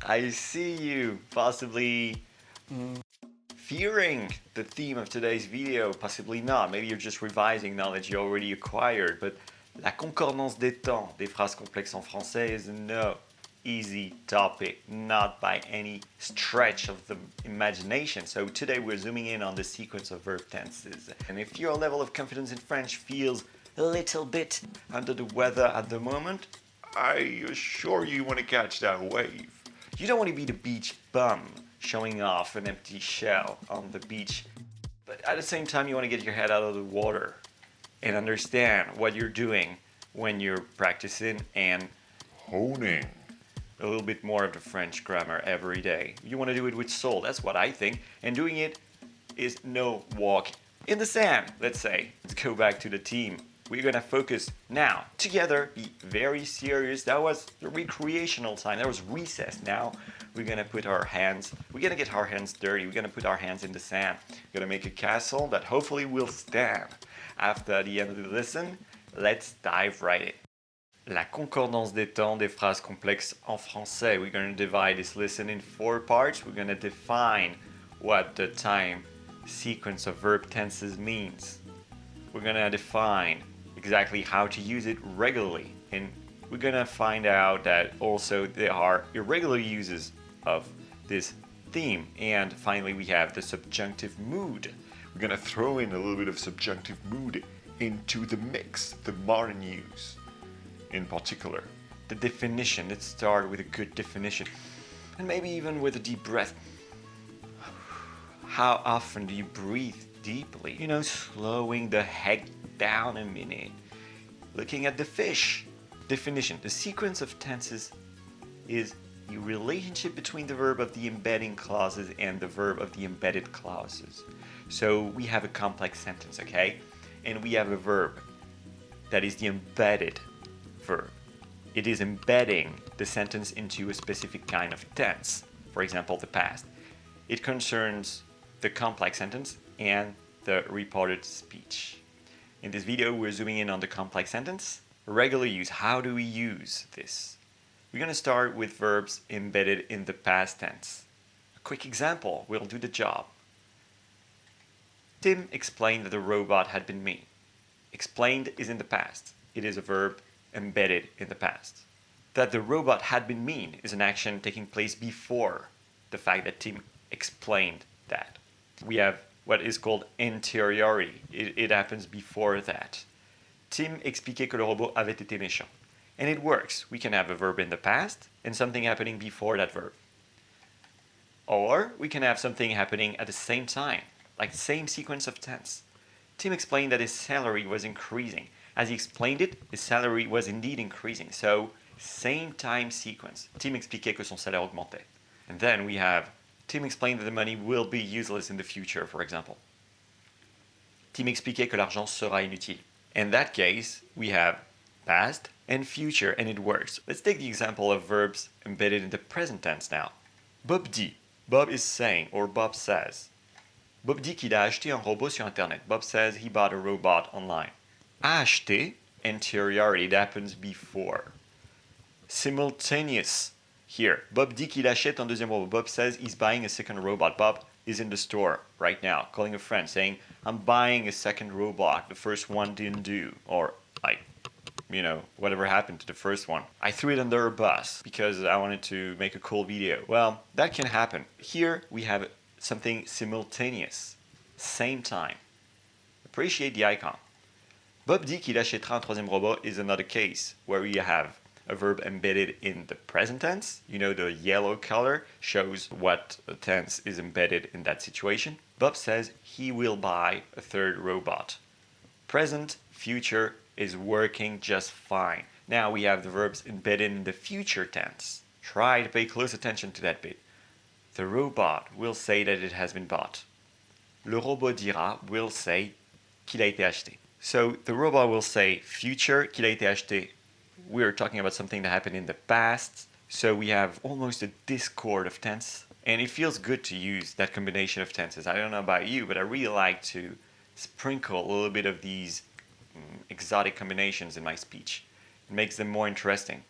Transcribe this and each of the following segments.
I see you possibly fearing the theme of today's video, possibly not. Maybe you're just revising knowledge you already acquired, but la concordance des temps des phrases complexes en français is no easy topic, not by any stretch of the imagination. So today we're zooming in on the sequence of verb tenses. And if your level of confidence in French feels a little bit under the weather at the moment, I assure you want to catch that wave. You don't want to be the beach bum showing off an empty shell on the beach, but at the same time you want to get your head out of the water and understand what you're doing when you're practicing and honing a little bit more of the French grammar every day. You want to do it with soul, that's what I think, and doing it is no walk in the sand, let's say. Let's go back to the team. We're gonna focus now together, be very serious. That was the recreational time, that was recess. Now we're gonna get our hands dirty. We're gonna put our hands in the sand. We're gonna make a castle that hopefully will stand. After the end of the lesson, let's dive right in. La concordance des temps des phrases complexes en français. We're gonna divide this lesson in 4 parts. We're gonna define what the time sequence of verb tenses means. We're gonna define exactly how to use it regularly, and we're gonna find out that also there are irregular uses of this theme. And finally we have the subjunctive mood. We're gonna throw in a little bit of subjunctive mood into the mix, the modern use in particular. The definition, let's start with a good definition and maybe even with a deep breath. How often do you breathe deeply? You know, slowing the heck down a minute. Looking at the fish. Definition. The sequence of tenses is the relationship between the verb of the embedding clauses and the verb of the embedded clauses. So we have a complex sentence, okay? And we have a verb that is the embedded verb. It is embedding the sentence into a specific kind of tense. For example, the past. It concerns the complex sentence and the reported speech. In this video, we're zooming in on the complex sentence. Regular use, how do we use this? We're going to start with verbs embedded in the past tense. A quick example will do the job. Tim explained that the robot had been me. Explained is in the past. It is a verb embedded in the past. That the robot had been mean is an action taking place before the fact that Tim explained that. We have what is called anteriority. It happens before that. Tim expliquait que le robot avait été méchant. And it works. We can have a verb in the past and something happening before that verb. Or we can have something happening at the same time, like the same sequence of tense. Tim explained that his salary was increasing. As he explained it, his salary was indeed increasing. So, same time sequence. Tim expliquait que son salaire augmentait. And then we have Tim explained that the money will be useless in the future, for example. Tim expliquait que l'argent sera inutile. In that case, we have past and future, and it works. Let's take the example of verbs embedded in the present tense now. Bob dit. Bob is saying, or Bob says. Bob dit qu'il a acheté un robot sur Internet. Bob says he bought a robot online. A acheté, anteriority, it happens before. Simultaneous. Here, Bob dit qu'il achète un deuxième robot. Bob says he's buying a second robot. Bob is in the store right now, calling a friend, saying, I'm buying a second robot. The first one didn't do. Or, like, you know, whatever happened to the first one. I threw it under a bus because I wanted to make a cool video. Well, that can happen. Here, we have something simultaneous. Same time. Appreciate the icon. Bob dit qu'il achètera un troisième robot is another case where we have a verb embedded in the present tense. You know, the yellow color shows what tense is embedded in that situation. Bob says he will buy a third robot. Present, future is working just fine. Now we have the verbs embedded in the future tense. Try to pay close attention to that bit. The robot will say that it has been bought. Le robot dira will say qu'il a été acheté. So the robot will say future, qu'il a été acheté. We're talking about something that happened in the past, so we have almost a discord of tense, and it feels good to use that combination of tenses. I don't know about you, but I really like to sprinkle a little bit of these exotic combinations in my speech. It makes them more interesting.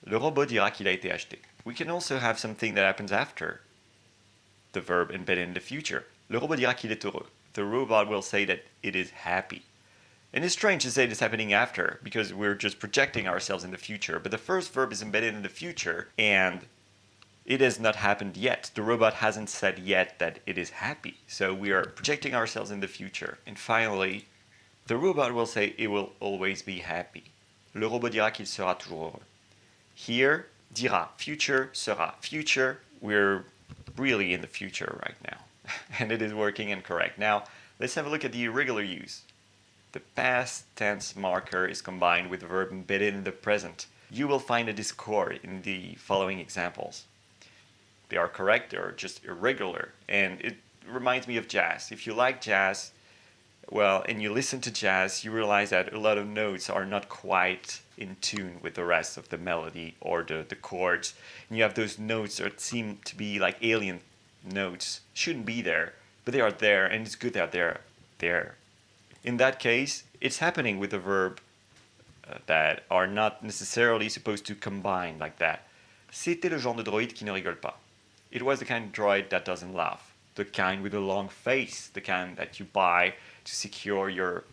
Le robot dira qu'il a été acheté. We can also have something that happens after the verb embedded in the future. Le robot dira qu'il est heureux. The robot will say that it is happy. And it's strange to say this happening after because we're just projecting ourselves in the future. But the first verb is embedded in the future and it has not happened yet. The robot hasn't said yet that it is happy. So we are projecting ourselves in the future. And finally, the robot will say it will always be happy. Le robot dira qu'il sera toujours heureux. Here, dira, future, sera. Future, we're really in the future right now. And it is working and correct. Now, let's have a look at the irregular use. The past tense marker is combined with the verb embedded in the present. You will find a discord in the following examples. They are correct, they are just irregular. And it reminds me of jazz. If you like jazz, well, and you listen to jazz, you realize that a lot of notes are not quite in tune with the rest of the melody or the chords. And you have those notes that seem to be like alien notes. Shouldn't be there, but they are there, and it's good that they're there. In that case, it's happening with a verb that are not necessarily supposed to combine like that. C'était le genre de droïde qui ne rigole pas. It was the kind of droid that doesn't laugh. The kind with a long face, the kind that you buy to secure your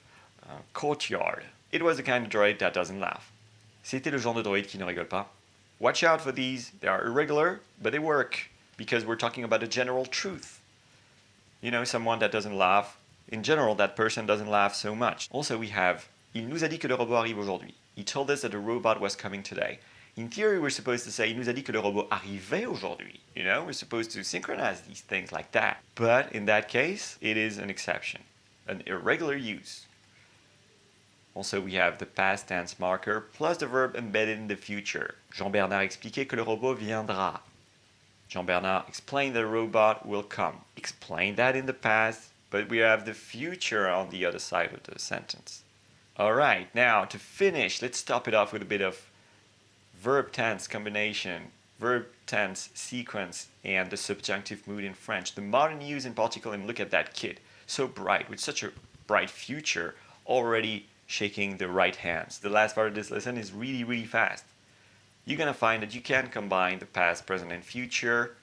courtyard. It was the kind of droid that doesn't laugh. C'était le genre de droïde qui ne rigole pas. Watch out for these. They are irregular, but they work because we're talking about a general truth. You know, someone that doesn't laugh. In general, that person doesn't laugh so much. Also, we have Il nous a dit que le robot arrive aujourd'hui. He told us that the robot was coming today. In theory, we're supposed to say Il nous a dit que le robot arrivait aujourd'hui. You know, we're supposed to synchronize these things like that. But in that case, it is an exception, an irregular use. Also, we have the past tense marker plus the verb embedded in the future. Jean-Bernard expliquait que le robot viendra. Jean-Bernard explained that the robot will come. Explained that in the past, but we have the future on the other side of the sentence. All right, now to finish, let's top it off with a bit of verb tense combination, verb tense sequence, and the subjunctive mood in French. The modern use in particular, and look at that kid, so bright, with such a bright future, already shaking the right hands. The last part of this lesson is really, really fast. You're going to find that you can combine the past, present, and future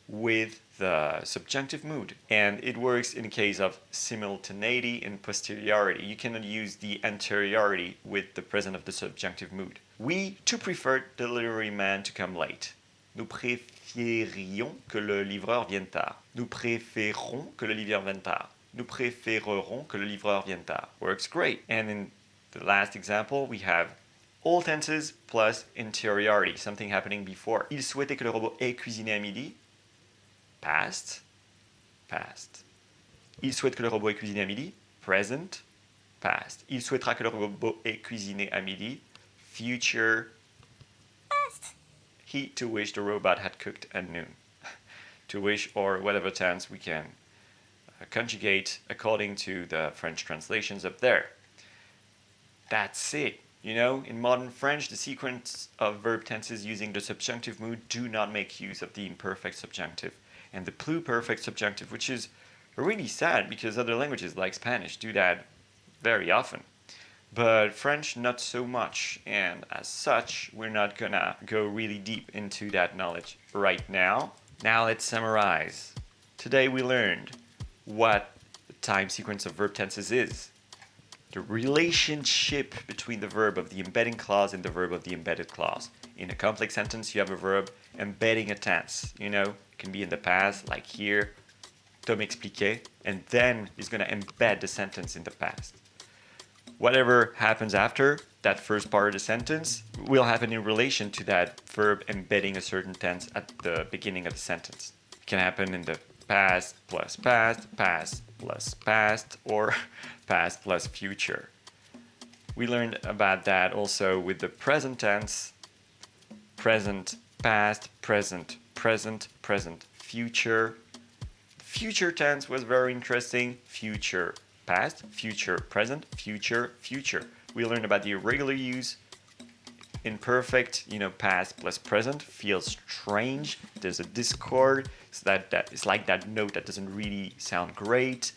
with the subjunctive mood. And it works in case of simultaneity and posteriority. You cannot use the anteriority with the present of the subjunctive mood. We too preferred the delivery man to come late. Nous préférions que le livreur vienne tard. Nous préférons que le livreur vienne tard. Nous préférerons que le livreur vienne tard. Works great. And in the last example, we have all tenses plus interiority, something happening before. Il souhaitait que le robot ait cuisiné à midi. Past, past. Il souhaite que le robot ait cuisiné à midi. Present, past. Il souhaitera que le robot ait cuisiné à midi. Future, past. He to wish the robot had cooked at noon. To wish, or whatever tense we can conjugate according to the French translations up there. That's it. You know, in modern French, the sequence of verb tenses using the subjunctive mood do not make use of the imperfect subjunctive and the pluperfect subjunctive, which is really sad because other languages like Spanish do that very often. But French, not so much, and as such, we're not gonna go really deep into that knowledge right now. Now let's summarize. Today we learned what the time sequence of verb tenses is. The relationship between the verb of the embedding clause and the verb of the embedded clause. In a complex sentence, you have a verb embedding a tense. You know, it can be in the past, like here, Tom expliquait, and then it's going to embed the sentence in the past. Whatever happens after that first part of the sentence will happen in relation to that verb embedding a certain tense at the beginning of the sentence. It can happen in the past plus past, past plus past, or past plus future. We learned about that also with the present tense, present, past, present, present, present, future. Future tense was very interesting. Future past, future present, future future. We learned about the irregular use. Imperfect, you know, past plus present feels strange. There's a discord. So that it's like that note that doesn't really sound great.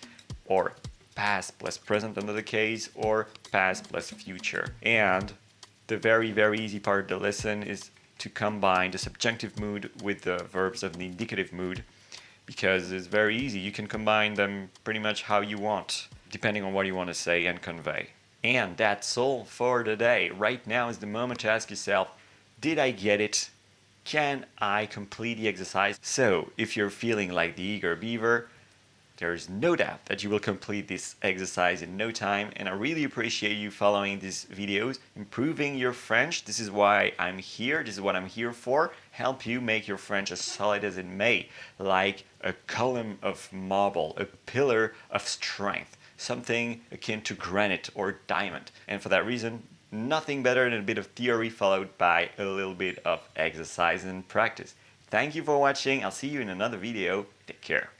Or past plus present, another case, or past plus future. And the very, very easy part of the lesson is to combine the subjunctive mood with the verbs of the indicative mood, because it's very easy. You can combine them pretty much how you want, depending on what you want to say and convey. And that's all for today. Right now is the moment to ask yourself, did I get it? Can I complete the exercise? So, if you're feeling like the eager beaver, there's no doubt that you will complete this exercise in no time, and I really appreciate you following these videos, improving your French. This is why I'm here, this is what I'm here for, help you make your French as solid as it may, like a column of marble, a pillar of strength, something akin to granite or diamond. And for that reason, nothing better than a bit of theory followed by a little bit of exercise and practice. Thank you for watching, I'll see you in another video, take care.